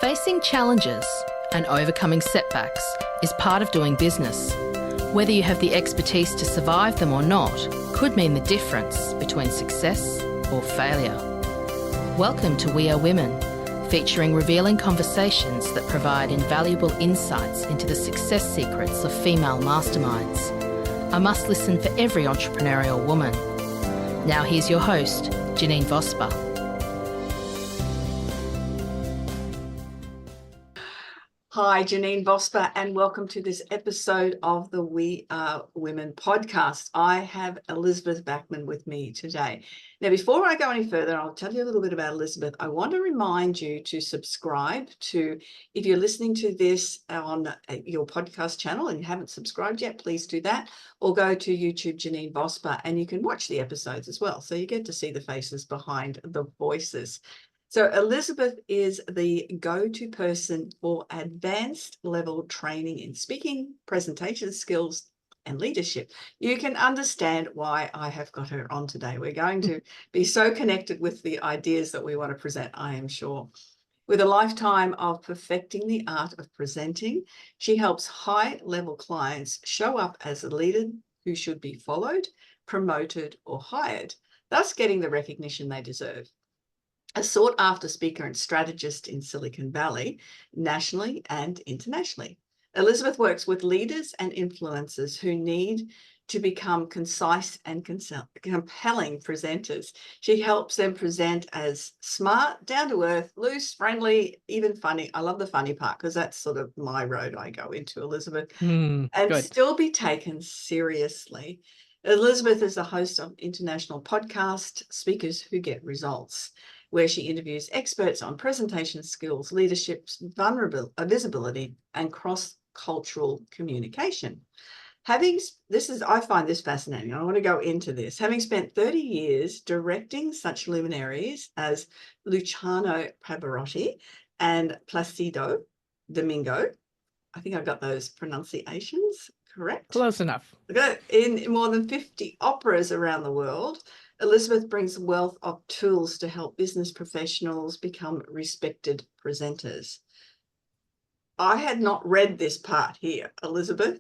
Facing challenges and overcoming setbacks is part of doing business. Whether you have the expertise to survive them or not could mean the difference between success or failure. Welcome to We Are Women, featuring revealing conversations that provide invaluable insights into the success secrets of female masterminds. A must listen for every entrepreneurial woman. Now here's your host, Janine Vosper. Hi, Janine Vosper, and welcome to this episode of the We Are Women podcast. I have Elizabeth Bachman with me today. Now, before I go any further, I'll tell you a little bit about Elizabeth. I want to remind you to subscribe to, if you're listening to this on your podcast channel and you haven't subscribed yet, please do that, or go to YouTube, Janine Vosper, and you can watch the episodes as well. So you get to see the faces behind the voices. So Elizabeth is the go-to person for advanced level training in speaking, presentation skills, and leadership. You can understand why I have got her on today. We're going to be so connected with the ideas that we want to present, I am sure. With a lifetime of perfecting the art of presenting, she helps high-level clients show up as a leader who should be followed, promoted, or hired, thus getting the recognition they deserve. A sought-after speaker and strategist in Silicon Valley, nationally and internationally. Elizabeth works with leaders and influencers who need to become concise and compelling presenters. She helps them present as smart, down-to-earth, loose, friendly, even funny. I love the funny part because that's sort of my road I go into, Elizabeth, and Good. still be taken seriously. Elizabeth is the host of international podcast, Speakers Who Get Results, where she interviews experts on presentation skills, leadership, visibility, and cross-cultural communication. I find this fascinating. I want to go into this. Having spent 30 years directing such luminaries as Luciano Pavarotti and Placido Domingo, I think I got those pronunciations correct. Close enough. In more than 50 operas around the world, Elizabeth brings a wealth of tools to help business professionals become respected presenters. I had not read this part here, Elizabeth.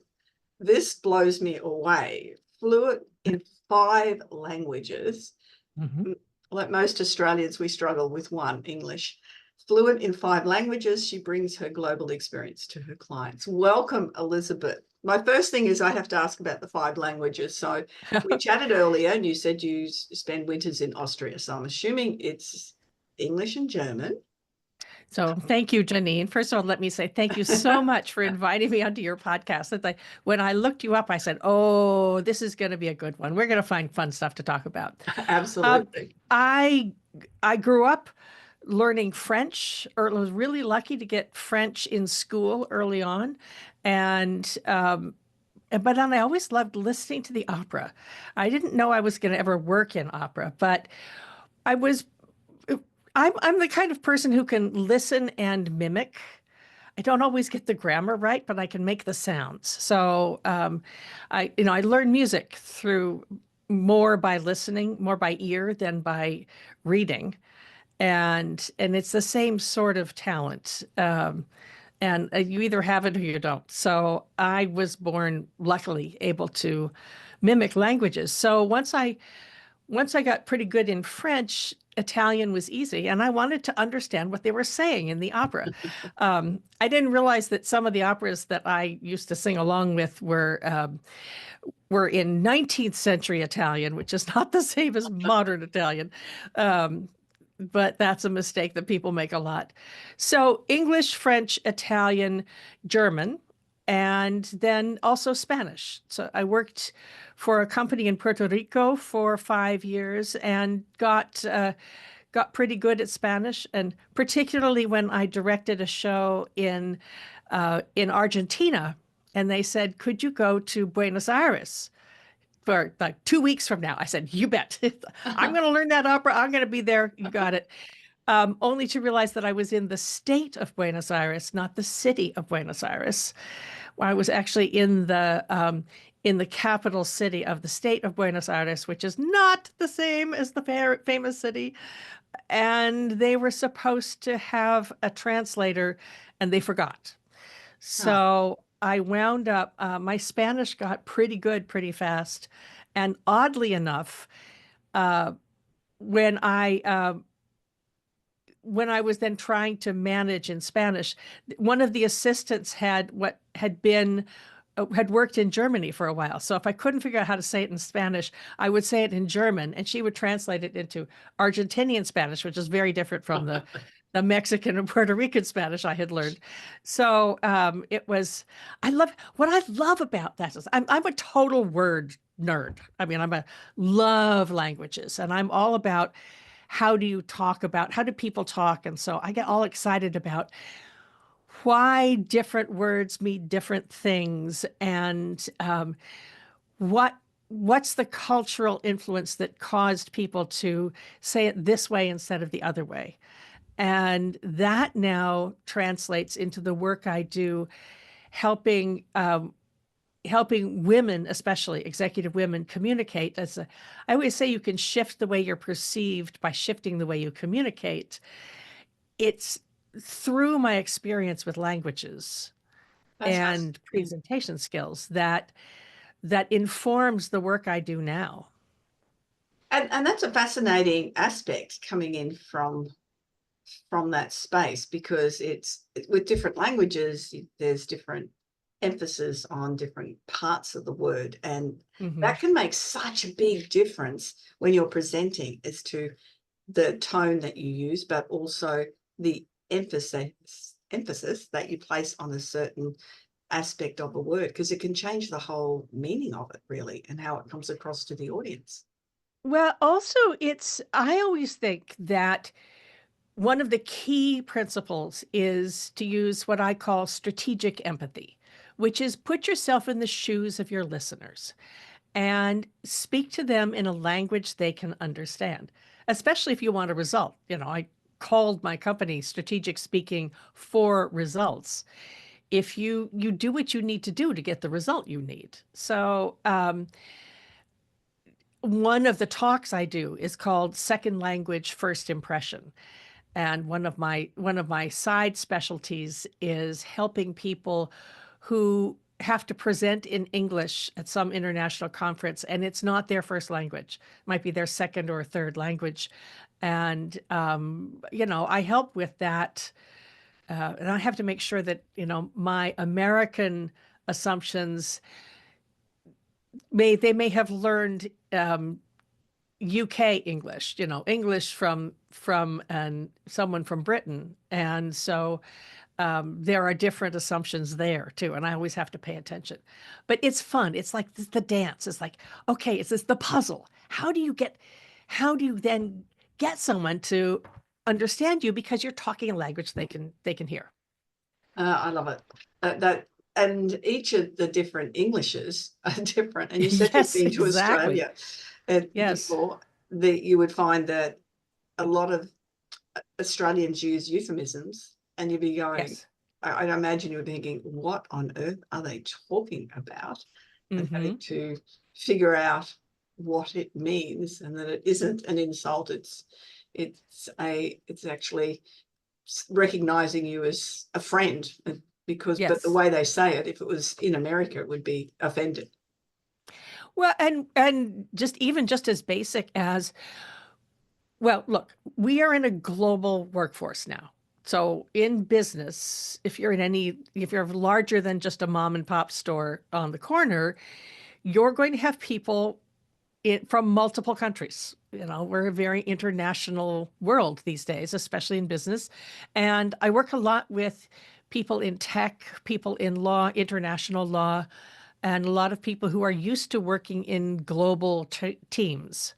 This blows me away. Fluent in 5 languages. Mm-hmm. Like most Australians, we struggle with one, English. Fluent in 5 languages, she brings her global experience to her clients. Welcome, Elizabeth. My first thing is I have to ask about the 5 languages. So we chatted earlier and you said you spend winters in Austria. So I'm assuming it's English and German. So thank you, Janine. First of all, let me say thank you so much for inviting me onto your podcast. It's like, when I looked you up, I said, oh, this is going to be a good one. We're going to find fun stuff to talk about. Absolutely. I grew up learning French, or was really lucky to get French in school early on. But then I always loved listening to the opera. I didn't know I was going to ever work in opera, but I'm the kind of person who can listen and mimic. I don't always get the grammar right, but I can make the sounds. So I learn music through more by listening, more by ear than by reading. And it's the same sort of talent. And you either have it or you don't. So I was born, luckily, able to mimic languages. So once I got pretty good in French, Italian was easy, and I wanted to understand what they were saying in the opera. I didn't realize that some of the operas that I used to sing along with were in 19th century Italian, which is not the same as modern Italian. But that's a mistake that people make a lot. So English, French, Italian, German, and then also Spanish. So I worked for a company in Puerto Rico for 5 years and got pretty good at Spanish, and particularly when I directed a show in Argentina, and they said, "Could you go to Buenos Aires for like 2 weeks from now?" I said, "You bet. I'm going to learn that opera. I'm going to be there. You got it." Only to realize that I was in the state of Buenos Aires, not the city of Buenos Aires. I was actually in in the capital city of the state of Buenos Aires, which is not the same as the famous city. And they were supposed to have a translator and they forgot. Huh. So I wound up, my Spanish got pretty good pretty fast. And oddly enough, uh, when I when I was then trying to manage in Spanish, one of the assistants had worked in Germany for a while. So if I couldn't figure out how to say it in Spanish, I would say it in German, and she would translate it into Argentinian Spanish, which is very different from the Mexican and Puerto Rican Spanish I had learned. So it was, what I love about that is I'm a total word nerd. I mean, love languages, and I'm all about how do people talk? And so I get all excited about why different words mean different things, and what's the cultural influence that caused people to say it this way instead of the other way. And that now translates into the work I do, helping helping women, especially executive women, communicate. I always say you can shift the way you're perceived by shifting the way you communicate. It's through my experience with languages That's and presentation skills that informs the work I do now. and that's a fascinating aspect coming in from that space, because it's with different languages, there's different emphasis on different parts of the word, and that can make such a big difference when you're presenting as to the tone that you use, but also the emphasis that you place on a certain aspect of a word, because it can change the whole meaning of it, really, and how it comes across to the audience. Well, also, I always think that one of the key principles is to use what I call strategic empathy, which is put yourself in the shoes of your listeners and speak to them in a language they can understand, especially if you want a result. I called my company Strategic Speaking for Results. If you do what you need to do to get the result you need. So one of the talks I do is called Second Language First Impression. And one of my side specialties is helping people who have to present in English at some international conference, and it's not their first language. It might be their second or third language. And I help with that. And I have to make sure that, my American assumptions they may have learned UK English, English from someone from Britain, and so there are different assumptions there too, and I always have to pay attention. But it's fun. It's like the dance. It's like, okay, it's the puzzle. How do you then get someone to understand you because you're talking a language they can hear? I love it. That and each of the different Englishes are different. And you said you've Yes, been to exactly. Australia Yes. before. You would find that a lot of Australians use euphemisms, and you'd be going, Yes. I imagine you were thinking, what on earth are they talking about? And having to figure out what it means, and that it isn't an insult. It's actually recognizing you as a friend, but the Yes. way they say it, if it was in America, it would be offended. Well, and just as basic as, well, look, we are in a global workforce now. So in business, if you're larger than just a mom and pop store on the corner, you're going to have people from multiple countries. We're a very international world these days, especially in business. And I work a lot with people in tech, people in law, international law, and a lot of people who are used to working in global teams.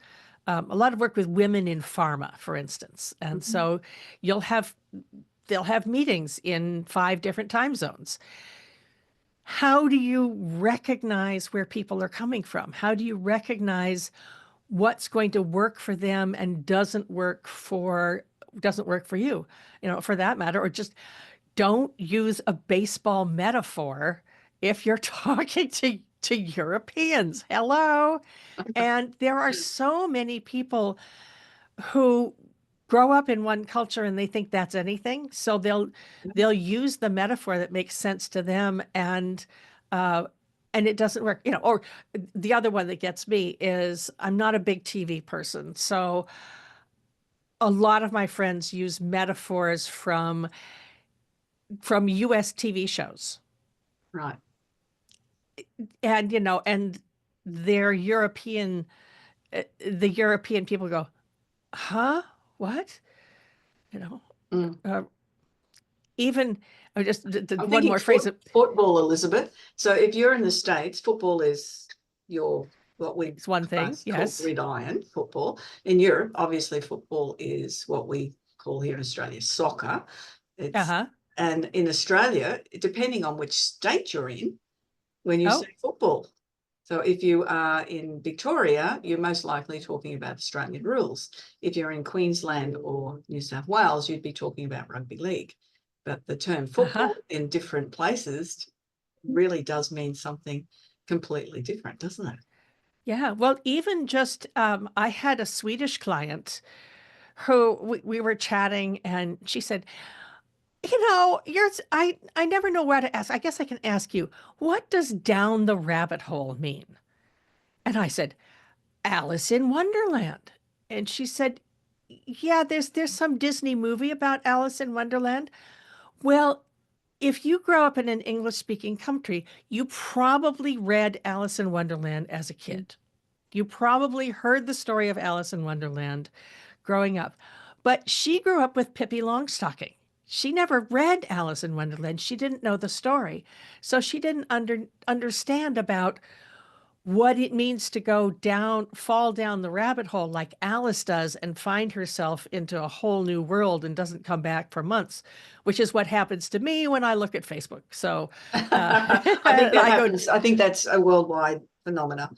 A lot of work with women in pharma, for instance. And so they'll have meetings in 5 different time zones. How do you recognize where people are coming from? How do you recognize what's going to work for them and doesn't work for you, for that matter? Or just don't use a baseball metaphor if you're talking to to Europeans. Hello. And there are so many people who grow up in one culture and they think that's anything. So they'll use the metaphor that makes sense to them, uh and it doesn't work. Or the other one that gets me is I'm not a big TV person. So a lot of my friends use metaphors from US TV shows. Right. And and they're European, the European people go, huh? What? You know, Mm. uh, even just I'm one thinking more phrase. football, Elizabeth. So if you're in the States, football is your what we It's one thing, call yes. gridiron football. In Europe, obviously, football is what we call here in Australia soccer. It's Uh-huh. and in Australia, depending on which state you're in, when you Oh, say football. So if you are in Victoria, you're most likely talking about Australian rules. If you're in Queensland or New South Wales, you'd be talking about rugby league. But the term uh-huh. football in different places really does mean something completely different, doesn't it? Yeah. Well, even just I had a Swedish client who we were chatting, and she said, I never know where to ask. I guess I can ask you, what does down the rabbit hole mean? And I said, Alice in Wonderland. And she said, yeah, there's some Disney movie about Alice in Wonderland. Well, if you grow up in an English speaking country, you probably read Alice in Wonderland as a kid. You probably heard the story of Alice in Wonderland growing up. But she grew up with Pippi Longstocking. She never read Alice in Wonderland. She didn't know the story. So she didn't understand about what it means to fall down the rabbit hole like Alice does and find herself into a whole new world and doesn't come back for months, which is what happens to me when I look at Facebook. So I think that I go, happens. I think that's a worldwide phenomena.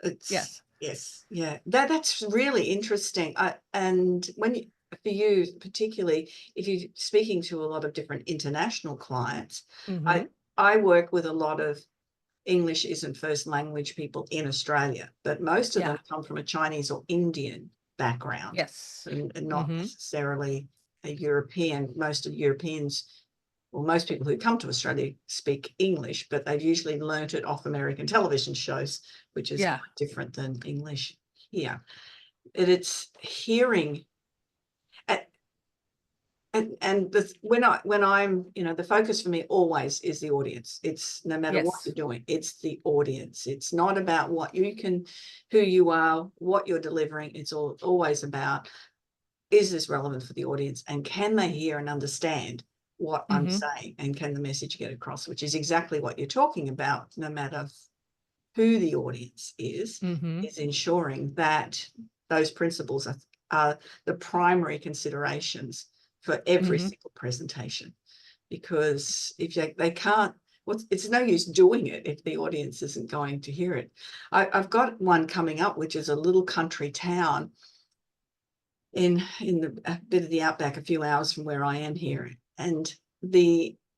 It's yes. yes, yeah. That's really interesting. And for you particularly, if you're speaking to a lot of different international clients, Hmm. I work with a lot of English isn't first language people in Australia, but most of them Yeah. come from a Chinese or Indian background Yes. and not Hmm. necessarily a European. Most of Europeans, well, most people who come to Australia speak English, but they've usually learnt it off American television shows, which is Yeah. quite different than English here. And it's hearing and when I'm the focus for me always is the audience. It's no matter what Yes. you're doing, it's the audience. It's not about who you are, what you're delivering. It's always about, is this relevant for the audience, and can they hear and understand what I'm Hmm. saying, and can the message get across, which is exactly what you're talking about. No matter who the audience Hmm. is ensuring that those principles are the primary considerations for every Hmm. single presentation. Because if they can't, it's no use doing it if the audience isn't going to hear it. I've got one coming up, which is a little country town in a bit of the outback, a few hours from where I am here, and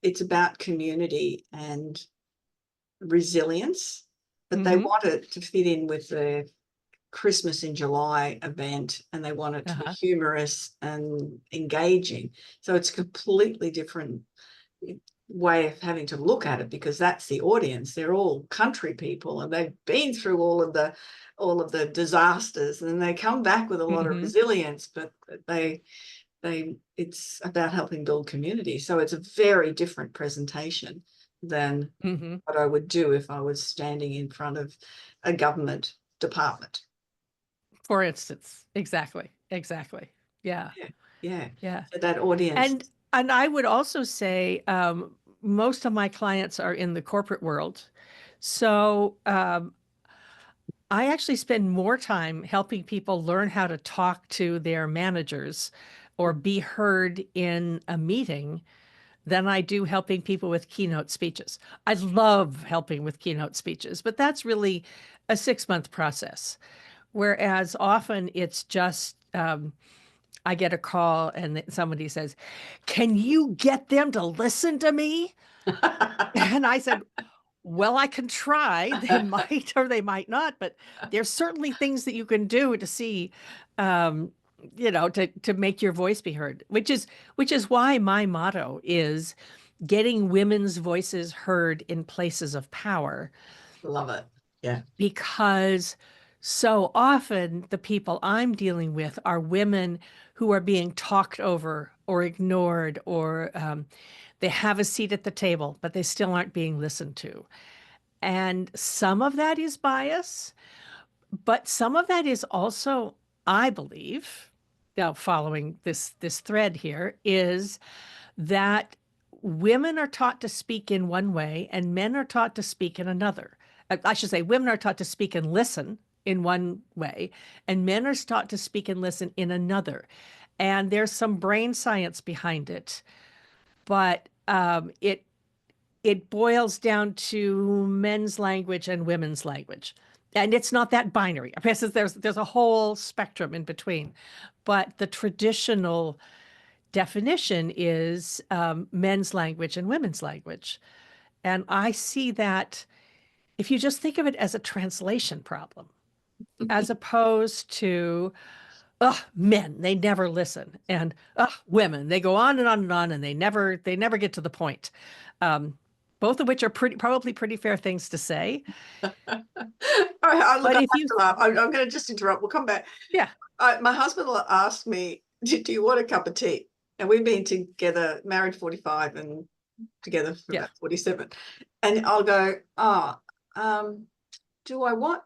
it's about community and resilience, but they Hmm. want it to fit in with the Christmas in July event, and they want it to be Uh-huh. humorous and engaging. So it's a completely different way of having to look at it, because that's the audience. They're all country people and they've been through all of the disasters, and they come back with a lot of Hmm. resilience, but it's about helping build community. So it's a very different presentation than Hmm. what I would do if I was standing in front of a government department. For instance, exactly. Exactly. Yeah. Yeah, yeah. Yeah. So that audience. And I would also say most of my clients are in the corporate world. So I actually spend more time helping people learn how to talk to their managers or be heard in a meeting than I do helping people with keynote speeches. I love helping with keynote speeches, but that's really a 6-month process. Whereas often it's just I get a call and somebody says, "Can you get them to listen to me?" And I said, Well, I can try. They might or they might not, but there's certainly things that you can do to see, um, to make your voice be heard, which is why my motto is getting women's voices heard in places of power, Love it. Yeah. because so often the people I'm dealing with are women who are being talked over or ignored, or they have a seat at the table, but they still aren't being listened to. And some of that is bias, but some of that is also, I believe, now following this thread here, is that women are taught to speak in one way and men are taught to speak in another. I should say women are taught to speak and listen in one way, and men are taught to speak and listen in another. And there's some brain science behind it, but it boils down to men's language and women's language. And it's not that binary. I guess there's a whole spectrum in between. But the traditional definition is men's language and women's language. And I see that if you just think of it as a translation problem, as opposed to, men, they never listen. And women, they go on and on and on, and they never get to the point. Both of which are probably pretty fair things to say. All right, look, But I if have you, to laugh. I'm going to just interrupt. We'll come back. yeah, My husband asked me, do you want a cup of tea? And we've been together, married 45 and together for yeah, about 47. And I'll go, do I want,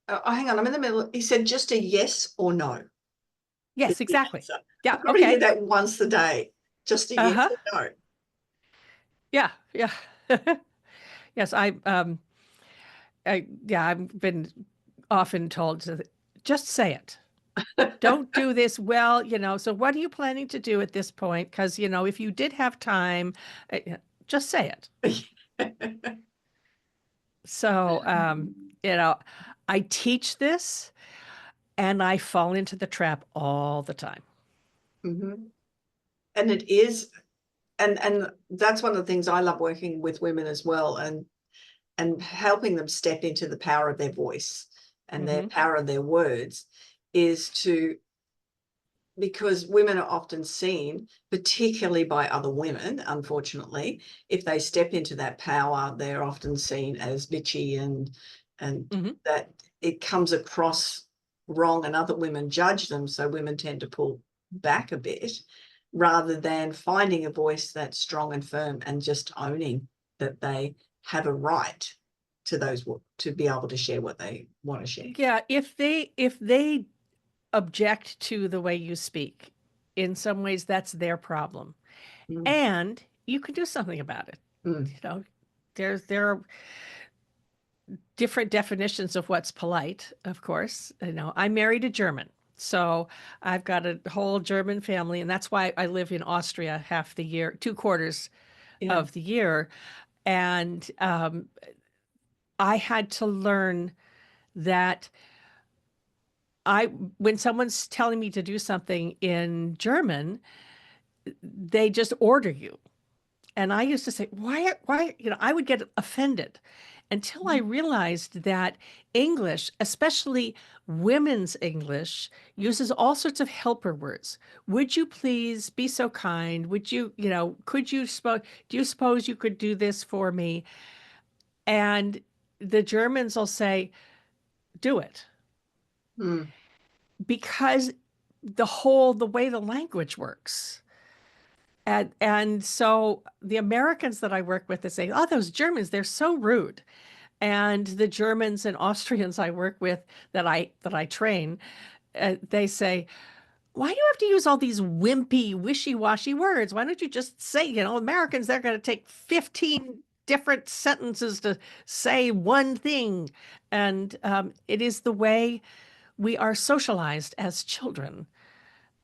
hang on, I'm in the middle. He said, just a yes or no. yes, exactly. I Yeah, probably hear okay. that once a day. Just a yes Uh-huh. or no. Yeah, yeah. Yes, I've been often told to just say it. Don't do this. Well, so what are you planning to do at this point? Because, if you did have time, just say it. So, I teach this and I fall into the trap all the time. Mm-hmm. And it is, and that's one of the things I love working with women as well, and helping them step into the power of their voice and their power of their words, is because women are often seen, particularly by other women, unfortunately, if they step into that power, they're often seen as bitchy and that it comes across wrong, and other women judge them. So women tend to pull back a bit rather than finding a voice that's strong and firm and just owning that they have a right to be able to share what they want to share. Yeah, if they object to the way you speak, in some ways that's their problem. And you can do something about it. There are different definitions of what's polite, of course. I married a German, so I've got a whole German family, and that's why I live in Austria half the year, 2/4 of the year. And I had to learn that when someone's telling me to do something in German, they just order you. And I used to say, why, I would get offended until I realized that English, especially women's English, uses all sorts of helper words. Would you please be so kind? Would you, could you, do you suppose you could do this for me? And the Germans will say, do it. Because the way the language works. And so the Americans that I work with, they say, oh, those Germans, they're so rude. And the Germans and Austrians I work with that I train, they say, why do you have to use all these wimpy, wishy-washy words? Why don't you just say, Americans, they're going to take 15 different sentences to say one thing. And it is the way we are socialized as children.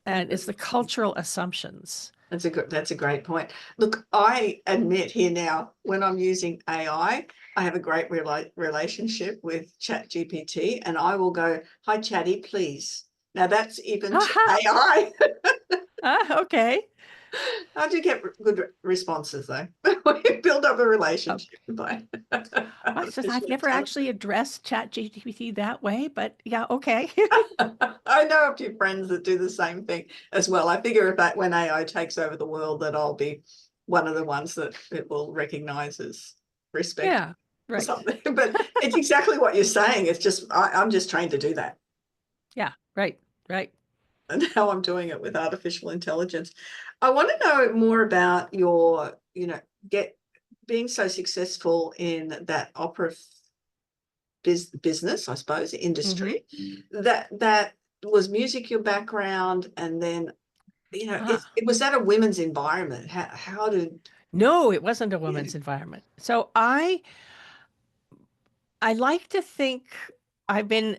And it's the cultural assumptions. That's a great point. Look, I admit here now, when I'm using AI, I have a great relationship with ChatGPT, and I will go, hi, Chatty, please. Now that's even AI. Okay. I do get good responses though. We build up a Oh, relationship by I've artificial never actually intelligence. addressed ChatGPT that way, but yeah, okay. I know a few friends that do the same thing as well. I figure if that when AI takes over the world, that I'll be one of the ones that it will recognize as respect Yeah, or right. something. But it's exactly what you're saying. It's just I'm just trained to do that, Yeah, right, right. and how I'm doing it with artificial intelligence. I want to know more about your, get being so successful in that opera business, I suppose, Hmm. industry. That was music your background, and then it was that a women's environment. How did No, it wasn't a yeah. woman's environment. So I like to think I've been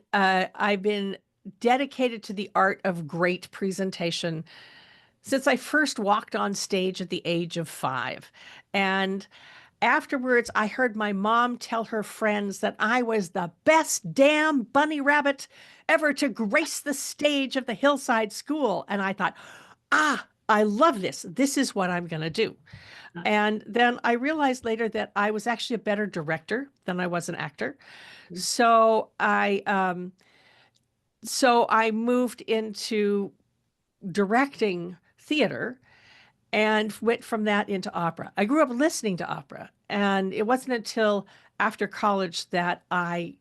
dedicated to the art of great presentation since I first walked on stage at the age of 5. And afterwards, I heard my mom tell her friends that I was the best damn bunny rabbit ever to grace the stage of the hillside school. And I thought, I love this. This is what I'm going to do. And then I realized later that I was actually a better director than I was an actor. So I moved into directing theater and went from that into opera. I grew up listening to opera, and it wasn't until after college that I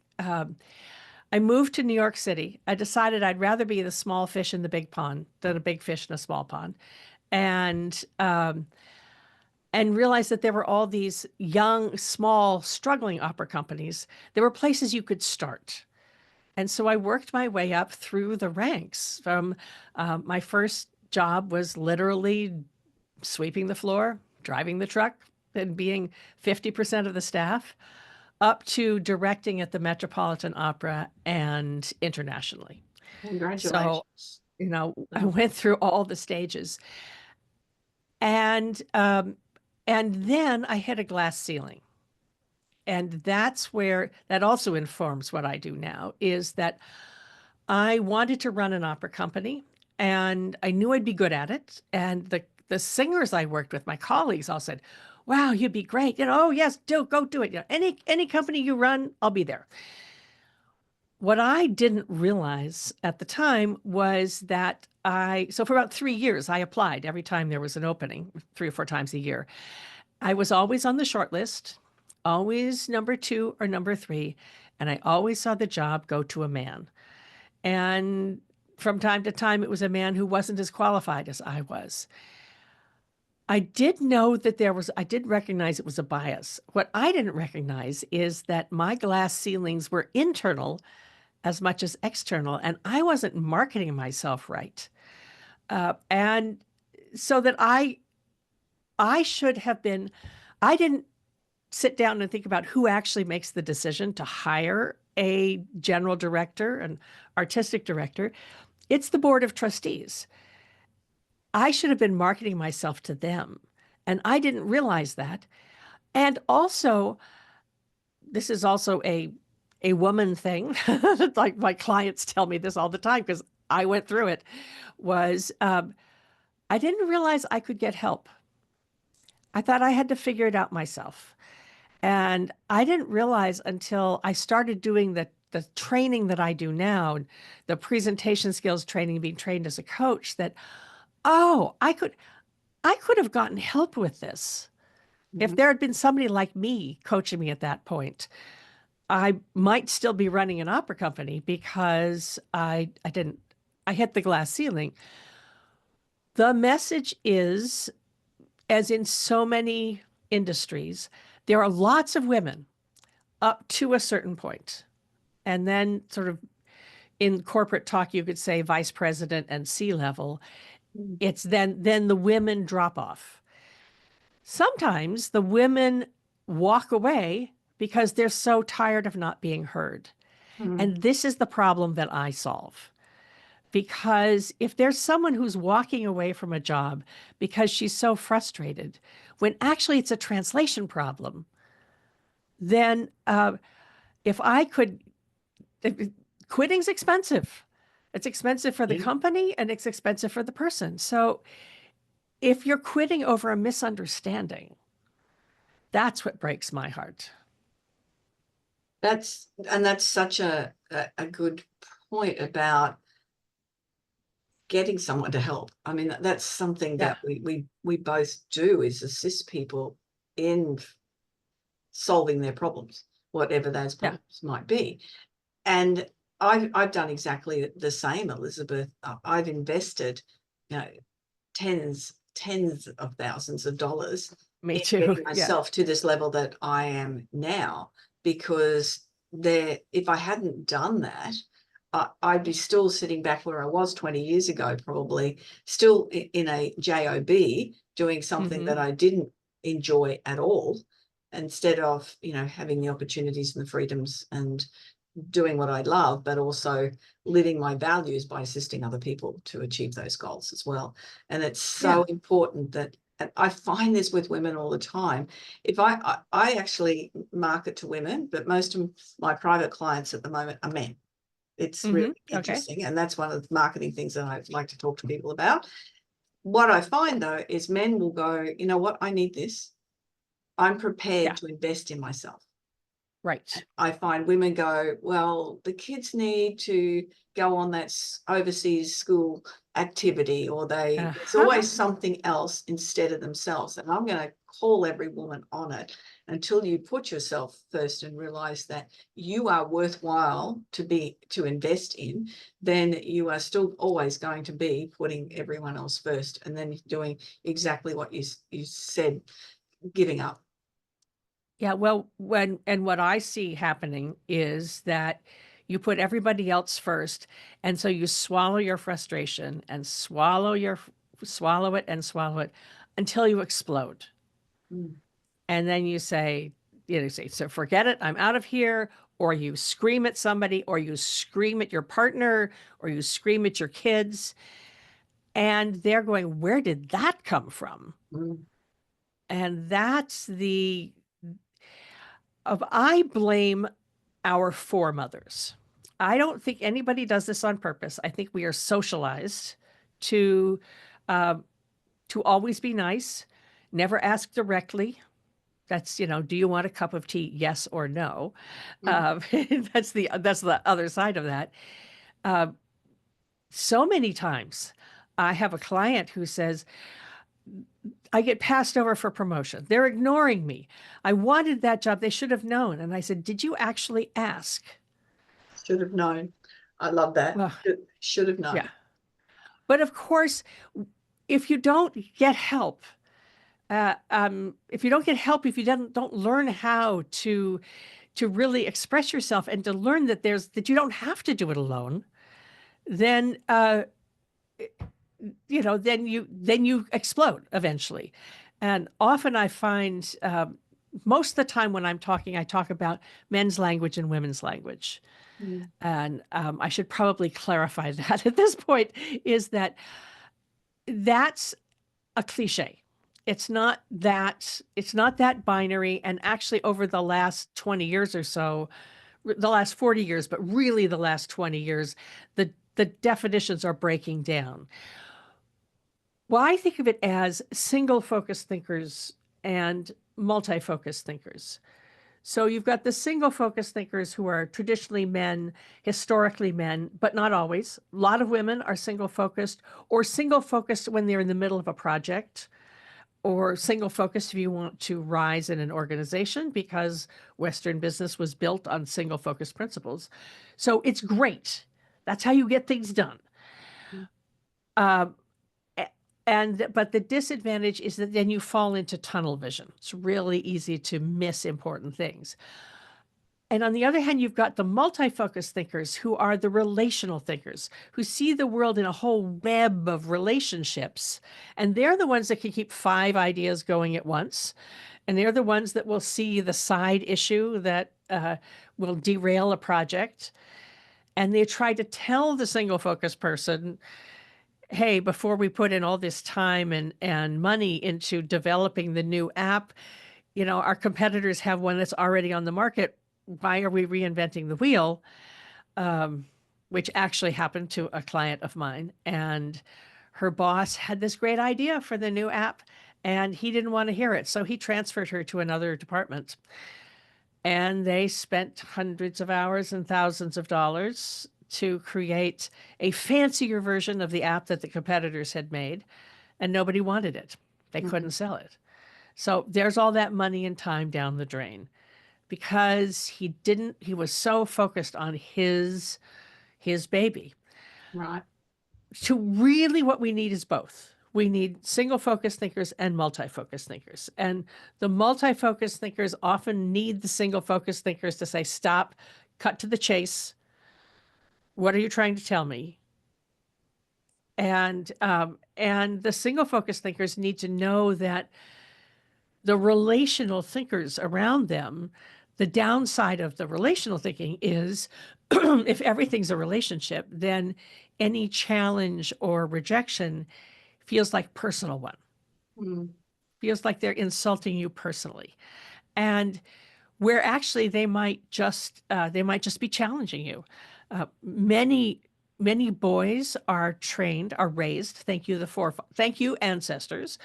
moved to New York City. I decided I'd rather be the small fish in the big pond than a big fish in a small pond, and realized that there were all these young, small, struggling opera companies. There were places you could start. And so I worked my way up through the ranks. From my first job was literally sweeping the floor, driving the truck, and being 50% of the staff, up to directing at the Metropolitan Opera and internationally. So, Congratulations. I went through all the stages, and then I hit a glass ceiling. And that's where that also informs what I do now is that I wanted to run an opera company and I knew I'd be good at it. And the singers I worked with, my colleagues, all said, "Wow, you'd be great. Oh yes, go do it. Any company you run, I'll be there." What I didn't realize at the time was that so for about 3 years, I applied every time there was an opening, 3 or 4 times a year. I was always on the short list, always number 2 or number 3, and I always saw the job go to a man. And from time to time, it was a man who wasn't as qualified as I was. I did recognize it was a bias. What I didn't recognize is that my glass ceilings were internal as much as external, and I wasn't marketing myself right. And so that I should have been, I didn't sit down and think about who actually makes the decision to hire a general director, an artistic director. It's the board of trustees. I should have been marketing myself to them. And I didn't realize that. And also, this is also a woman thing. Like my clients tell me this all the time because I went through it. Was I didn't realize I could get help. I thought I had to figure it out myself. And I didn't realize until I started doing the training that I do now, the presentation skills training, being trained as a coach, that, oh, I could have gotten help with this. If Mhm. there had been somebody like me coaching me at that point, I might still be running an opera company because I didn't I hit the glass ceiling. The message is, as in so many industries, there are lots of women up to a certain point. And then sort of in corporate talk, you could say vice president and C-level. It's then the women drop off. Sometimes the women walk away because they're so tired of not being heard. Mhm. And this is the problem that I solve. Because if there's someone who's walking away from a job because she's so frustrated, when actually it's a translation problem, then if I could, quitting's expensive. It's expensive for the Yeah. company and it's expensive for the person. So if you're quitting over a misunderstanding, that's what breaks my heart. That's such a good point about getting someone to help. I mean, that's something Yeah. that we both do, is assist people in solving their problems, whatever those Yeah. problems might be. And I've done exactly the same, Elizabeth. I've invested, you know, tens of thousands of dollars Me in too. getting Yeah. myself to this level that I am now, because if I hadn't done that, I'd be still sitting back where I was 20 years ago, probably still in a job, doing something that I didn't enjoy at all, instead of, you know, having the opportunities and the freedoms and doing what I love, but also living my values by assisting other people to achieve those goals as well. And it's so important that, and I find this with women all the time. If I actually market to women, but most of my private clients at the moment are men. It's really interesting. And that's one of the marketing things that I like to talk to people about. What I find though, is men will go, you know what, I need this. I'm prepared to invest in myself. Right. I find women go, well, the kids need to go on that overseas school activity, or there's always something else instead of themselves. And I'm going to call every woman on it until you put yourself first and realize that you are worthwhile to invest in. Then you are still always going to be putting everyone else first, and then doing exactly what you said, giving up. Yeah, well, what I see happening is that you put everybody else first, and so you swallow your frustration and swallow it and swallow it until you explode. And then you say, so forget it, I'm out of here, or you scream at somebody, or you scream at your partner, or you scream at your kids, and they're going, where did that come from? And that's I blame our foremothers. I don't think anybody does this on purpose. I think we are socialized to uh, always be nice, never ask directly. That's, do you want a cup of tea? Yes or no. That's the other side of that. So many times I have a client who says, I get passed over for promotion. They're ignoring me. I wanted that job. They should have known. And I said, did you actually ask? Should have known. I love that. Well, should have known. yeah. But of course, if you don't get help, if you don't learn how to really express yourself and to learn that you don't have to do it alone, then then you explode eventually. And often I find most of the time when I'm talking, I talk about men's language and women's language. And I should probably clarify that at this point, is that's a cliche. It's not that binary. And actually over the last 20 years or so, the last 40 years, but really the last 20 years, the definitions are breaking down. Well, I think of it as single focus thinkers and multi-focus thinkers. So you've got the single focus thinkers who are traditionally men, historically men, but not always. A lot of women are single focused, or single focused when they're in the middle of a project, or single focused if you want to rise in an organization, because Western business was built on single focus principles. So it's great. That's how you get things done. But the disadvantage is that then you fall into tunnel vision. It's really easy to miss important things. And on the other hand, you've got the multi-focus thinkers, who are the relational thinkers, who see the world in a whole web of relationships. And they're the ones that can keep 5 ideas going at once. And they're the ones that will see the side issue that will derail a project. And they try to tell the single focus person, hey, before we put in all this time and money into developing the new app, our competitors have one that's already on the market. Why are we reinventing the wheel? Which actually happened to a client of mine. And her boss had this great idea for the new app and he didn't want to hear it. So he transferred her to another department. And they spent hundreds of hours and thousands of dollars to create a fancier version of the app that the competitors had made, and nobody wanted it. They couldn't sell it. So there's all that money and time down the drain because he was so focused on his baby. Right. So really what we need is both. We need single focus thinkers and multi-focus thinkers. And the multi-focus thinkers often need the single focus thinkers to say, stop, cut to the chase. What are you trying to tell me? And the single focus thinkers need to know that the relational thinkers around them, the downside of the relational thinking is if everything's a relationship, then any challenge or rejection feels like personal one. Feels like they're insulting you personally. And where actually they might just be challenging you. Many boys are raised. Thank you ancestors.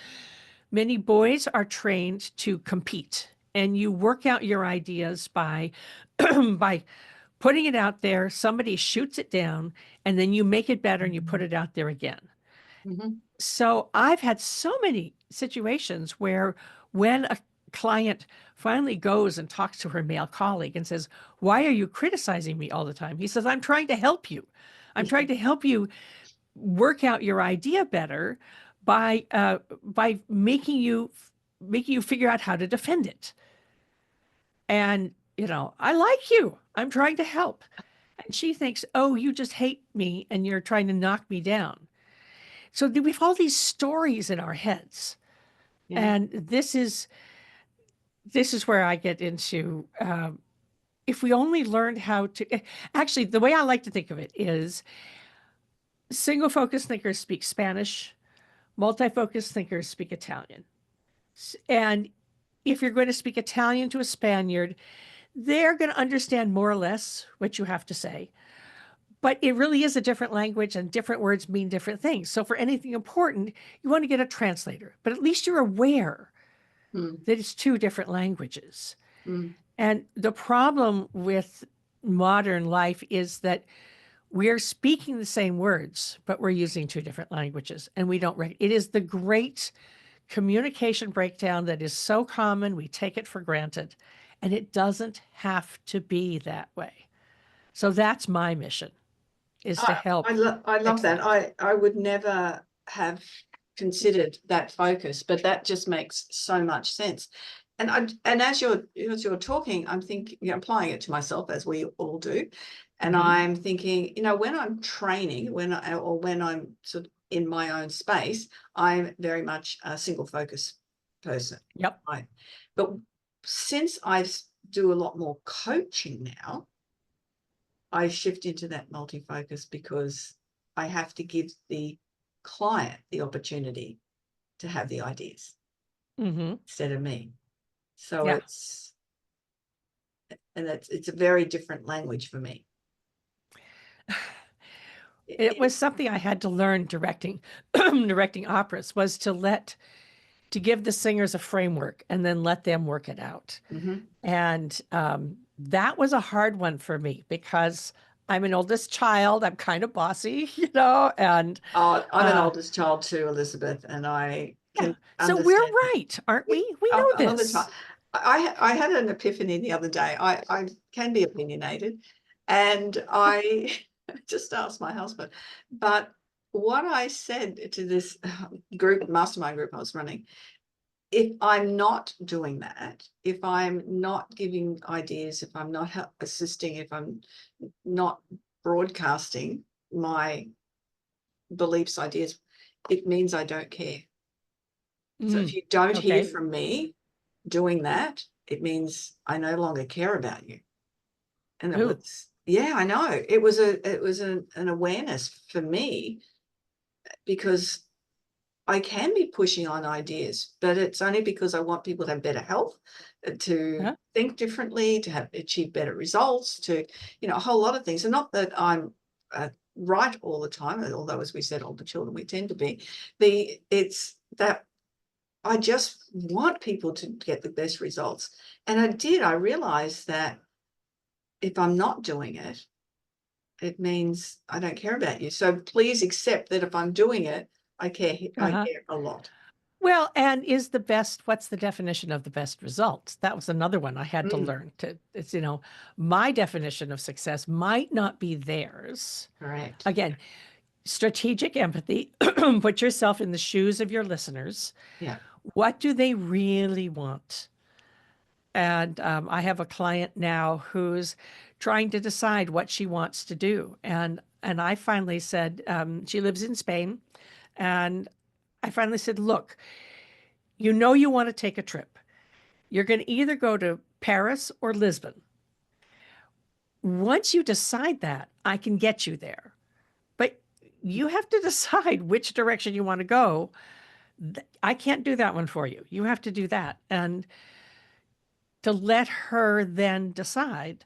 Many boys are trained to compete, and you work out your ideas by by putting it out there. Somebody shoots it down, and then you make it better and you put it out there again. So I've had so many situations where when a client finally goes and talks to her male colleague and says, "Why are you criticizing me all the time?" He says, "I'm trying to help you. I'm trying to help you work out your idea better by making you figure out how to defend it. And, I like you. I'm trying to help." And she thinks, "Oh, you just hate me and you're trying to knock me down." So we have all these stories in our heads. Yeah. And this is where I get into, if we only learned how to, actually, the way I like to think of it is single focus thinkers speak Spanish, multi-focus thinkers speak Italian. And if you're going to speak Italian to a Spaniard, they're going to understand more or less what you have to say. But it really is a different language and different words mean different things. So for anything important, you want to get a translator, but at least you're aware that it's two different languages. And the problem with modern life is that we're speaking the same words, but we're using two different languages and we don't, it is the great communication breakdown that is so common. We take it for granted and it doesn't have to be that way. So that's my mission, is to help. I love that. I would never have considered that focus, but that just makes so much sense. And as you're talking, I'm thinking, applying it to myself, as we all do. And I'm thinking, when I'm training, when I'm sort of in my own space, I'm very much a single focus person. Yep. Right. But since I do a lot more coaching now, I shift into that multi-focus because I have to give the client the opportunity to have the ideas instead of me. So it's a very different language for me. It was something I had to learn directing operas, was to give the singers a framework and then let them work it out. And that was a hard one for me because I'm an oldest child. I'm kind of bossy, and I'm an oldest child too, Elizabeth, and I can so understand. we're right, aren't we? We know this. I had an epiphany the other day. I can be opinionated, and I just asked my husband. But what I said to this mastermind group I was running, if I'm not doing that, if I'm not giving ideas, if I'm not assisting, if I'm not broadcasting my beliefs, ideas, it means I don't care. So if you don't hear from me doing that, it means I no longer care about you. And it was, I know, it was an awareness for me, because I can be pushing on ideas, but it's only because I want people to have better health, to think differently, to achieve better results, to, a whole lot of things. And not that I'm right all the time, although, as we said, older children, we tend to be. It's that I just want people to get the best results. And I realized that if I'm not doing it, it means I don't care about you. So please accept that if I'm doing it, I care a lot. Well, and what's the definition of the best results? That was another one I had to learn. It's, my definition of success might not be theirs. Correct. Again, strategic empathy, put yourself in the shoes of your listeners. Yeah. What do they really want? And I have a client now who's trying to decide what she wants to do. And I finally said, she lives in Spain, and I finally said, look, you want to take a trip. You're going to either go to Paris or Lisbon. Once you decide that, I can get you there. But you have to decide which direction you want to go. I can't do that one for you. You have to do that. And to let her then decide,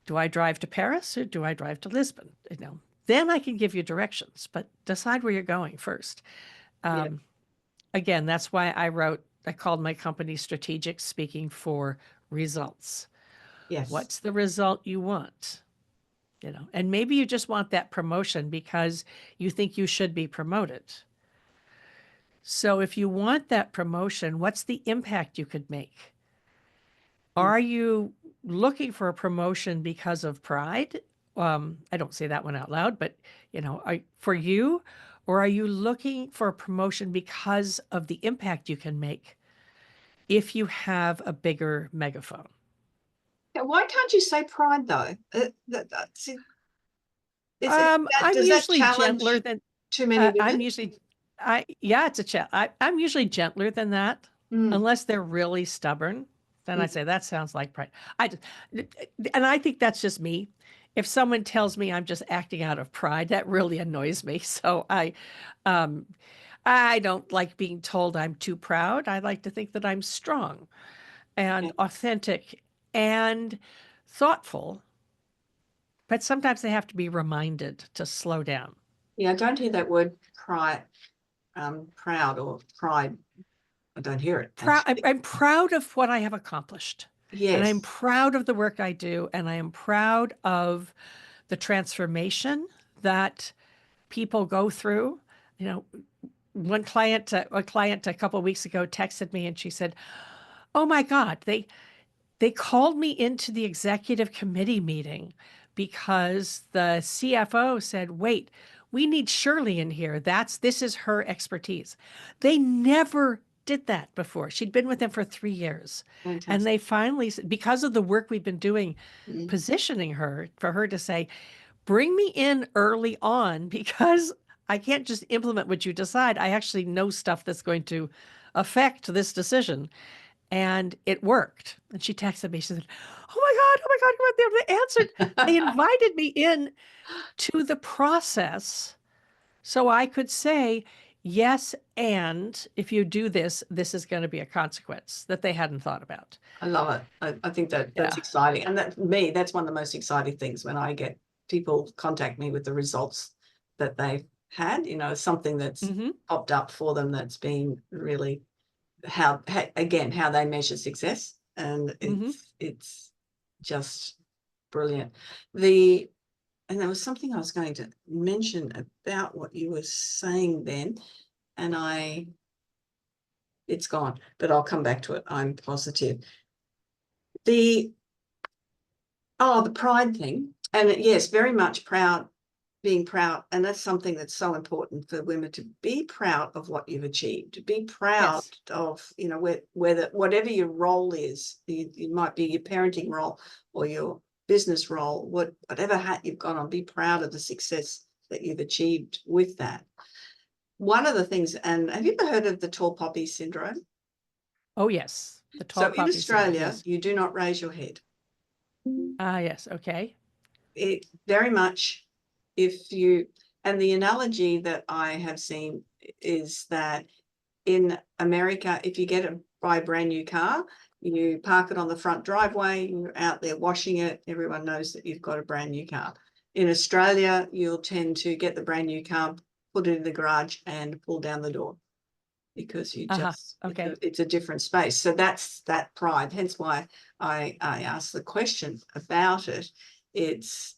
do I drive to Paris or do I drive to Lisbon? Then I can give you directions, but decide where you're going first. Again, that's why I called my company Strategic Speaking for Results. Yes. What's the result you want? And maybe you just want that promotion because you think you should be promoted. So if you want that promotion, what's the impact you could make? Are you looking for a promotion because of pride? I don't say that one out loud, but for you, or are you looking for a promotion because of the impact you can make if you have a bigger megaphone? Why can't you say pride though? I'm does that usually challenge gentler than too many women? it's a chat. I'm usually gentler than that, unless they're really stubborn. Then I say that sounds like pride. And I think that's just me. If someone tells me I'm just acting out of pride, that really annoys me. So I don't like being told I'm too proud. I like to think that I'm strong and authentic and thoughtful. But sometimes they have to be reminded to slow down. Yeah, I don't hear that word pride, proud or pride. I don't hear it. I'm proud of what I have accomplished. Yes. And I'm proud of the work I do. And I am proud of the transformation that people go through. A client a couple of weeks ago texted me and she said, oh my God, they called me into the executive committee meeting because the CFO said, wait, we need Shirley in here. This is her expertise. They never did that before. She'd been with them for 3 years. Fantastic. And they finally, because of the work we've been doing, positioning her, for her to say, bring me in early on because I can't just implement what you decide. I actually know stuff that's going to affect this decision. And it worked. And she texted me. She said, oh my God, they answered. They invited me in to the process so I could say, yes, and if you do this, this is going to be a consequence that they hadn't thought about. I love it. I think that's exciting. And that's one of the most exciting things when I get people contact me with the results that they've had, something that's popped up for them that's been really how they measure success. And it's just brilliant. And there was something I was going to mention about what you were saying then, and it's gone, but I'll come back to it. I'm positive. The pride thing. And yes, very much being proud. And that's something that's so important for women, to be proud of what you've achieved, to be proud of, whatever your role is. It might be your parenting role or your business role, whatever hat you've got on, be proud of the success that you've achieved with that. One of the things, and have you ever heard of the tall poppy syndrome? Oh, yes. The tall poppy in Australia, syndrome, yes. You do not raise your head. Yes. Okay. It very much, and the analogy that I have seen is that in America, if you buy a brand new car, you park it on the front driveway, you're out there washing it, everyone knows that you've got a brand new car. In Australia, you'll tend to get the brand new car, put it in the garage and pull down the door because you just, Okay. it's a different space. So that's that pride. Hence why I asked the question about it. It's,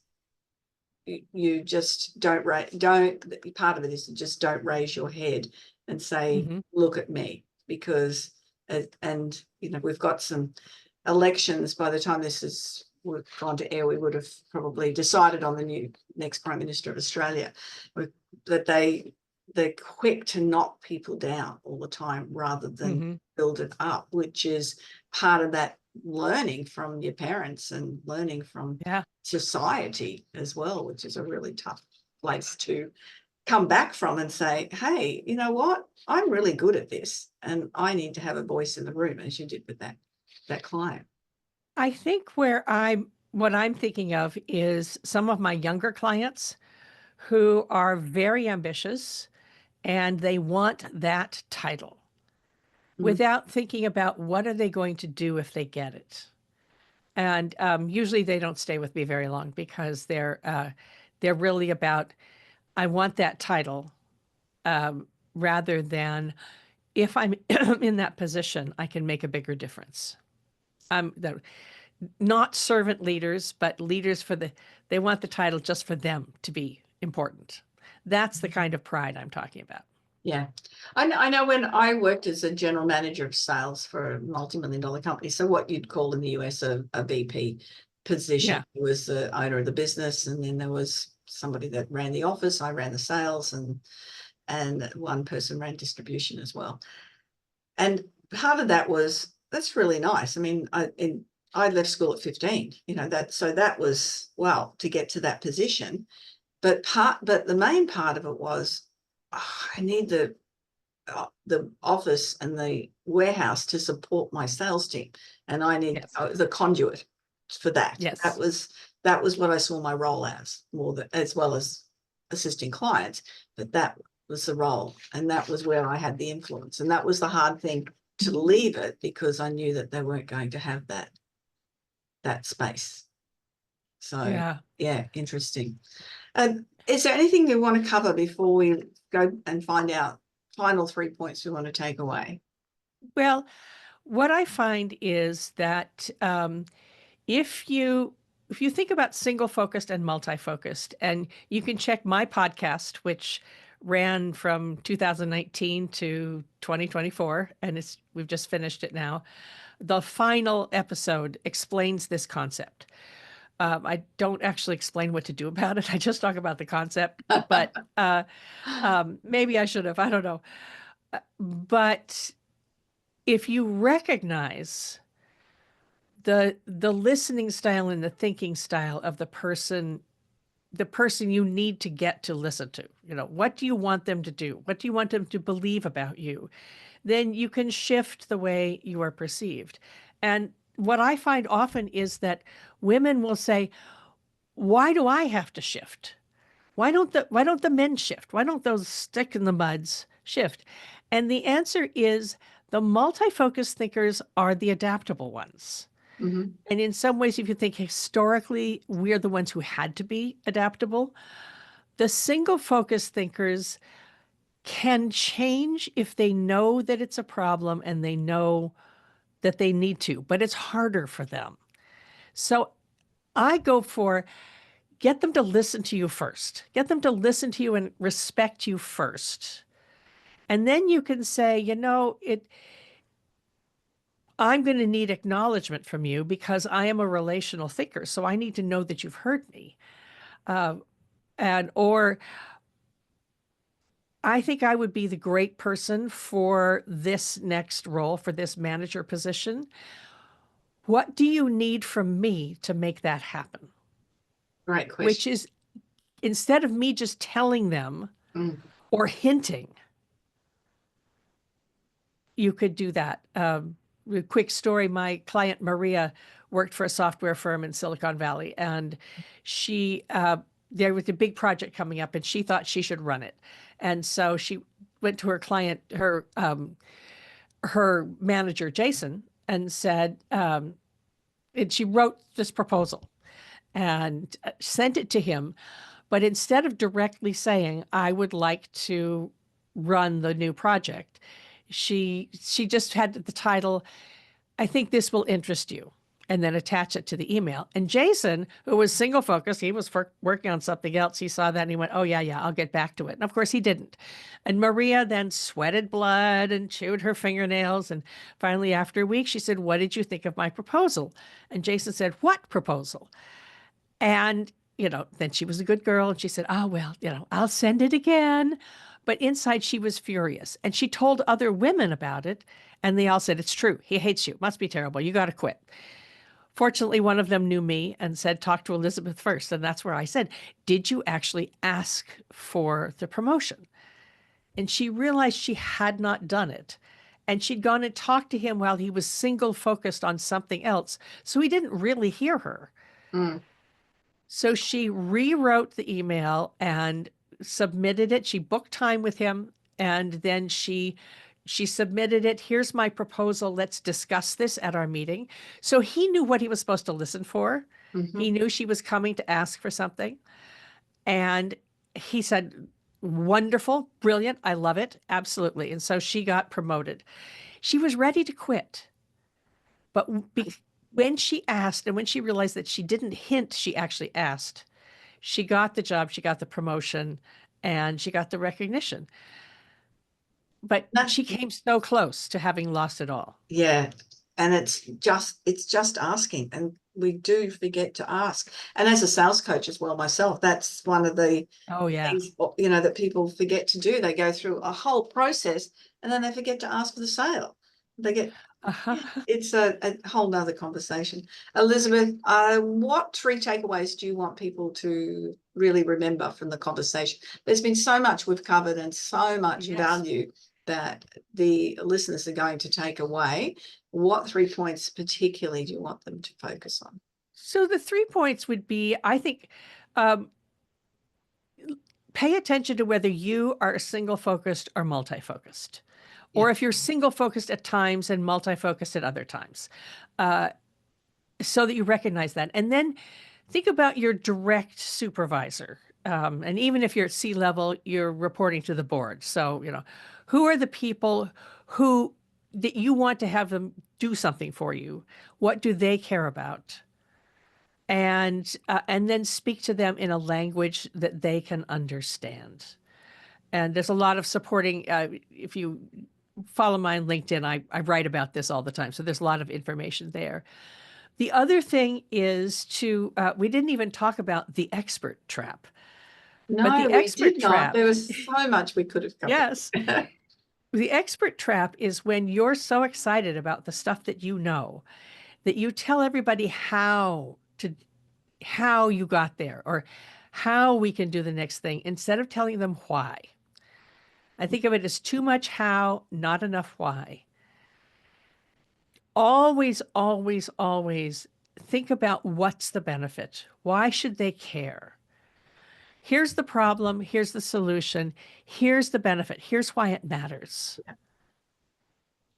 you just don't, part of it is just don't raise your head and say, look at me, because, and, you know, we've got some elections. By the time this is gone to air, we would have probably decided on the next Prime Minister of Australia, that they're quick to knock people down all the time rather than build it up, which is part of that learning from your parents and learning from society as well, which is a really tough place to come back from and say, hey, you know what, I'm really good at this and I need to have a voice in the room, as you did with that client. I think what I'm thinking of is some of my younger clients who are very ambitious and they want that title without thinking about what are they going to do if they get it. And usually they don't stay with me very long because they're really about, I want that title, rather than if I'm in that position, I can make a bigger difference. Not servant leaders, but leaders they want the title just for them to be important. That's the kind of pride I'm talking about. Yeah. I know when I worked as a general manager of sales for a multi-million-dollar company, so what you'd call in the US a VP position, was the owner of the business, and then there was somebody that ran the office. I ran the sales, and one person ran distribution as well. And part of that was, that's really nice. I mean, I left school at 15, you know, that was, wow, to get to that position. But the main part of it was, I need the office and the warehouse to support my sales team, and I need the conduit for that. Yes. That was what I saw my role as, as well as assisting clients, but that was the role, and that was where I had the influence, and that was the hard thing to leave it, because I knew that they weren't going to have that space. So yeah, interesting. Is there anything you want to cover before we go and find out final 3 points we want to take away? Well, what I find is that if you think about single focused and multi-focused, and you can check my podcast, which ran from 2019 to 2024, and we've just finished it now. The final episode explains this concept. I don't actually explain what to do about it. I just talk about the concept, but maybe I should have. I don't know. But if you recognize the listening style and the thinking style of the person you need to get to listen to, you know, what do you want them to do? What do you want them to believe about you? Then you can shift the way you are perceived. And what I find often is that women will say, why do I have to shift? Why don't the men shift? Why don't those stick in the muds shift? And the answer is the multi-focused thinkers are the adaptable ones. And in some ways, if you think historically, we're the ones who had to be adaptable. The single focused thinkers can change if they know that it's a problem and they know that they need to, but it's harder for them. So I go for, get them to listen to you first. Get them to listen to you and respect you first. And then you can say, you know, I'm going to need acknowledgement from you because I am a relational thinker. So I need to know that you've heard me. Or I think I would be the great person for this next role, for this manager position. What do you need from me to make that happen? Right question. Which is, instead of me just telling them or hinting, you could do that. A quick story, my client Maria worked for a software firm in Silicon Valley, and there was a big project coming up and she thought she should run it. And so she went to her client, her manager, Jason, and said, and she wrote this proposal. and sent it to him. But instead of directly saying, I would like to run the new project, she just had the title, I think this will interest you, and then attach it to the email. And Jason, who was single focused, he was working on something else. He saw that and he went, oh, yeah, I'll get back to it. And of course he didn't. And Maria then sweated blood and chewed her fingernails. And finally, after a week, she said, what did you think of my proposal? And Jason said, what proposal? And, then she was a good girl and she said, oh, well, I'll send it again. But inside she was furious. And she told other women about it. And they all said, it's true. He hates you. Must be terrible. You got to quit. Fortunately, one of them knew me and said, talk to Elizabeth first. And that's where I said, did you actually ask for the promotion? And she realized she had not done it. And she'd gone and talked to him while he was single focused on something else. So he didn't really hear her. Mm. So she rewrote the email and submitted it. She booked time with him. And then she submitted it. Here's my proposal. Let's discuss this at our meeting. So he knew what he was supposed to listen for. Mm-hmm. He knew she was coming to ask for something. And he said, wonderful, brilliant. I love it. Absolutely. And so she got promoted. She was ready to quit. But when she asked and when she realized that she didn't hint, she actually asked, she got the job, she got the promotion, and she got the recognition. But she came so close to having lost it all. Yeah. And it's just asking. And we do forget to ask. And as a sales coach as well, myself, that's one of the things, that people forget to do. They go through a whole process and then they forget to ask for the sale. They get, it's a whole nother conversation. Elizabeth, what 3 takeaways do you want people to really remember from the conversation? There's been so much we've covered and so much value that the listeners are going to take away. What 3 points particularly do you want them to focus on? So the 3 points would be, I think, pay attention to whether you are single-focused or multi-focused, or if you're single-focused at times and multi-focused at other times, so that you recognize that. And then think about your direct supervisor. And even if you're at C-level, you're reporting to the board. So, who are the people that you want to have them do something for you? What do they care about? And then speak to them in a language that they can understand. And there's a lot of supporting. If you follow my on LinkedIn, I write about this all the time. So there's a lot of information there. The other thing is we didn't even talk about the expert trap. No, but the expert trap, there was so much we could have covered. Yes. The expert trap is when you're so excited about the stuff that you know that you tell everybody how you got there or how we can do the next thing instead of telling them why. I think of it as too much how, not enough why. Always, always, always think about what's the benefit. Why should they care? Here's the problem. Here's the solution. Here's the benefit. Here's why it matters.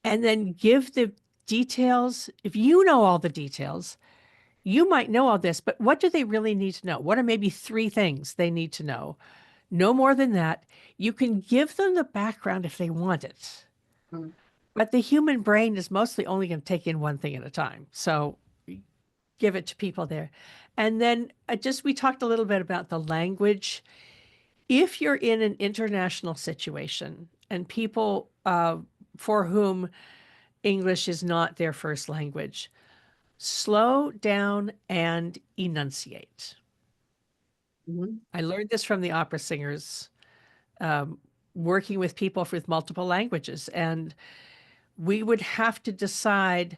And then give the details. If you know all the details, you might know all this, but what do they really need to know? What are maybe 3 things they need to know? No more than that. You can give them the background if they want it. Mm. But the human brain is mostly only going to take in one thing at a time. So give it to people there. And then we talked a little bit about the language. If you're in an international situation and people for whom English is not their first language, slow down and enunciate. Mm-hmm. I learned this from the opera singers, working with people with multiple languages. And we would have to decide,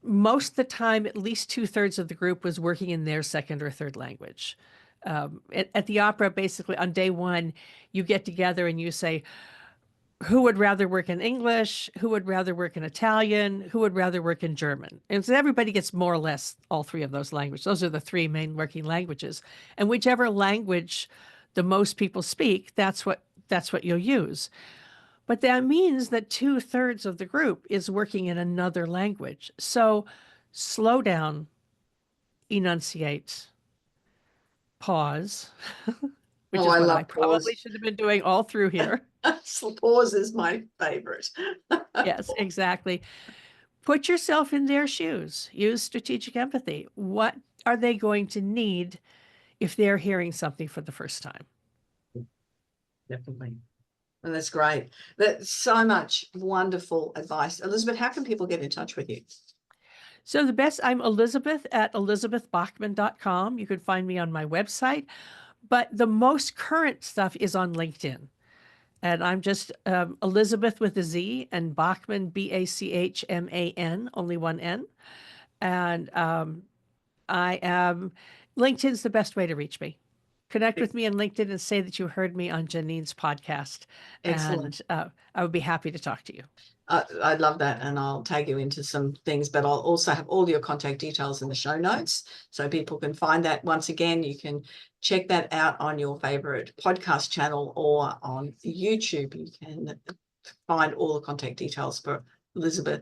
most of the time, at least 2/3 of the group was working in their second or third language. At the opera, basically, on day 1, you get together and you say, who would rather work in English? Who would rather work in Italian? Who would rather work in German? And so everybody gets more or less all 3 of those languages. Those are the 3 main working languages. And whichever language the most people speak, that's what you'll use. But that means that 2/3 of the group is working in another language. So slow down enunciate, pause, which Oh, is I what I love pause. probably should have been doing all through here. Pause is my favorite. Yes, exactly. Put yourself in their shoes. Use strategic empathy. What are they going to need if they're hearing something for the first time? Definitely. And that's great. That's so much wonderful advice. Elizabeth, how can people get in touch with you? So the best, I'm Elizabeth at elizabethbachman.com. You can find me on my website, but the most current stuff is on LinkedIn. And I'm just Elizabeth with a Z and Bachman, Bachman, only one N. And I am, LinkedIn's the best way to reach me. Connect with me on LinkedIn and say that you heard me on Janine's podcast. Excellent. And I would be happy to talk to you. I love that, and I'll tag you into some things, but I'll also have all your contact details in the show notes so people can find that. Once again, you can check that out on your favorite podcast channel or on YouTube. You can find all the contact details for Elizabeth.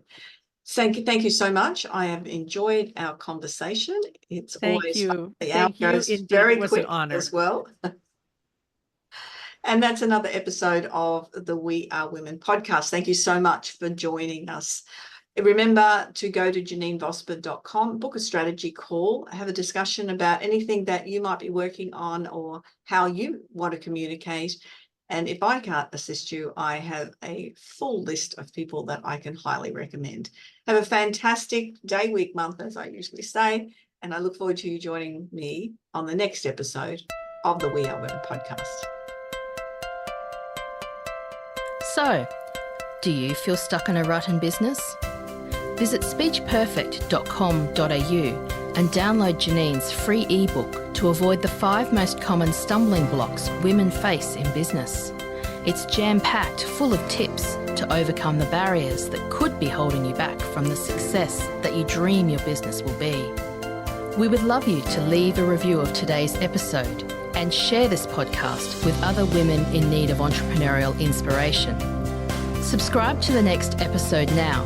Thank you so much. I have enjoyed our conversation. It's Thank always fun. you. The hour Thank you. goes Indeed, very it was an quick honor. as well. And that's another episode of the We Are Women podcast. Thank you so much for joining us. Remember to go to JanineVosper.com, book a strategy call, have a discussion about anything that you might be working on or how you want to communicate. And if I can't assist you, I have a full list of people that I can highly recommend. Have a fantastic day, week, month, as I usually say. And I look forward to you joining me on the next episode of the We Are Women podcast. So, do you feel stuck in a rut in business? Visit speechperfect.com.au and download Janine's free ebook to avoid the 5 most common stumbling blocks women face in business. It's jam-packed full of tips to overcome the barriers that could be holding you back from the success that you dream your business will be. We would love you to leave a review of today's episode and share this podcast with other women in need of entrepreneurial inspiration. Subscribe to the next episode now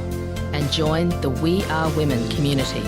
and join the We Are Women community.